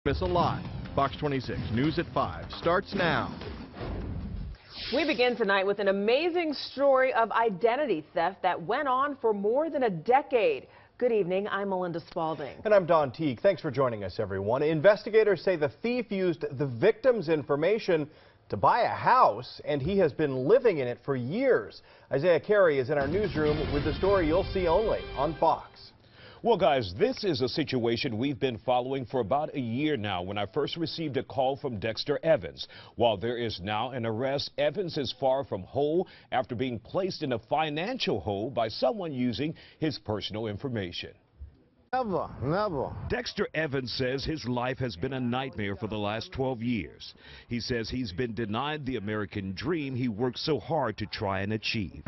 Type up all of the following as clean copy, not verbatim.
Miss a lot. Fox 26 News at 5 starts now. We begin tonight with an amazing story of identity theft that went on for more than a decade. Good evening, I'm Melinda Spalding. And I'm Don Teague. Thanks for joining us, everyone. Investigators say the thief used the victim's information to buy a house, and he has been living in it for years. Isaiah Carey is in our newsroom with the story you'll see only on Fox. Well, guys, this is a situation we've been following for about a year now. When I first received a call from Dexter Evans. While there is now an arrest, Evans is far from whole after being placed in a financial hole by someone using his personal information. Never. Dexter Evans says his life has been a nightmare for the last 12 years. He says he's been denied the American dream he worked so hard to try and achieve.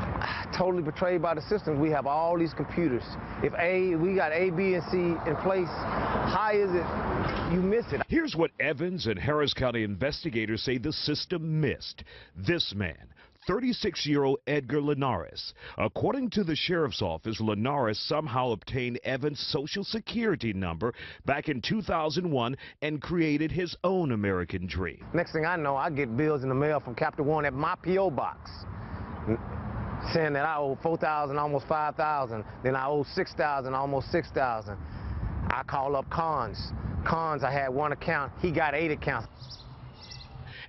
Totally betrayed by the system. We have all these computers. If we got A, B, and C in place, how is it you miss it? Here's what Evans and Harris County investigators say the system missed. This man, 36-year-old Edgar Linares. According to the sheriff's office, Linares somehow obtained Evans' social security number back in 2001 and created his own American dream. Next thing I know, I get bills in the mail from Captain One at my P.O. box saying that I owe $4,000, almost $5,000. Then I owe $6,000, almost $6,000. I call up Conn's. I had one account. He got 8 accounts.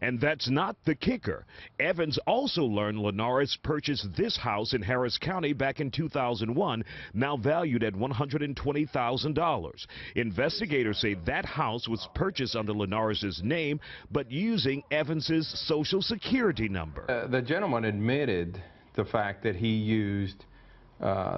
And that's not the kicker. Evans also learned Linares purchased this house in Harris County back in 2001, now valued at $120,000. Investigators say that house was purchased under Linares' name, but using Evans's social security number. The gentleman admitted the fact that he used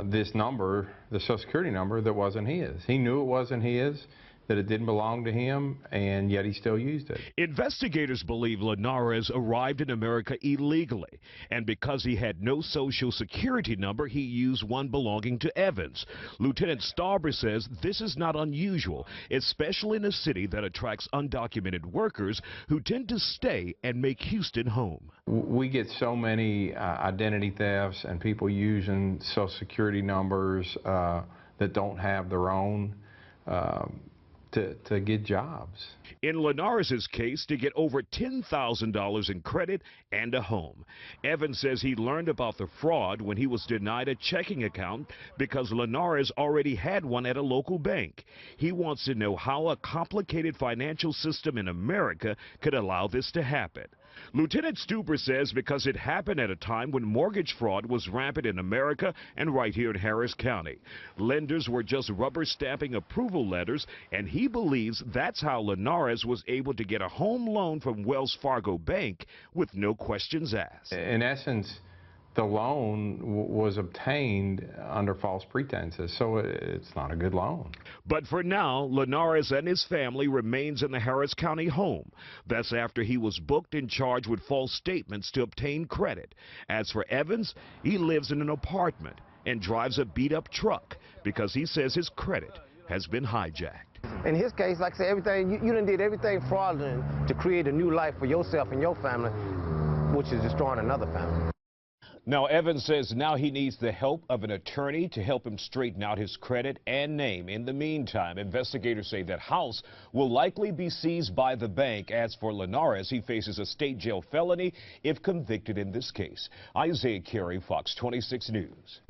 this number, the social security number, that wasn't his. He knew it wasn't his, that it didn't belong to him, and yet he still used it. Investigators believe Linares arrived in America illegally, and because he had no social security number, he used one belonging to Evans. Lieutenant Starber says this is not unusual, especially in a city that attracts undocumented workers who tend to stay and make Houston home. We get so many identity thefts and people using social security numbers that don't have their own to get jobs. In Linares' case, to get over $10,000 in credit and a home. Evans says he learned about the fraud when he was denied a checking account because Linares already had one at a local bank. He wants to know how a complicated financial system in America could allow this to happen. Lieutenant Stuber says because it happened at a time when mortgage fraud was rampant in America and right here in Harris County. Lenders were just rubber stamping approval letters, and he believes that's how Linares was able to get a home loan from Wells Fargo Bank with no questions asked. In essence, the loan was obtained under false pretenses, so it's not a good loan. But for now, Linares and his family remains in the Harris County home. That's after he was booked and charged with false statements to obtain credit. As for Evans, he lives in an apartment and drives a beat-up truck because he says his credit has been hijacked. In his case, like I said, everything you done did everything fraudulent to create a new life for yourself and your family, which is destroying another family. Now, Evans says now he needs the help of an attorney to help him straighten out his credit and name. In the meantime, investigators say that house will likely be seized by the bank. As for Linares, he faces a state jail felony if convicted in this case. Isaiah Carey, Fox 26 News.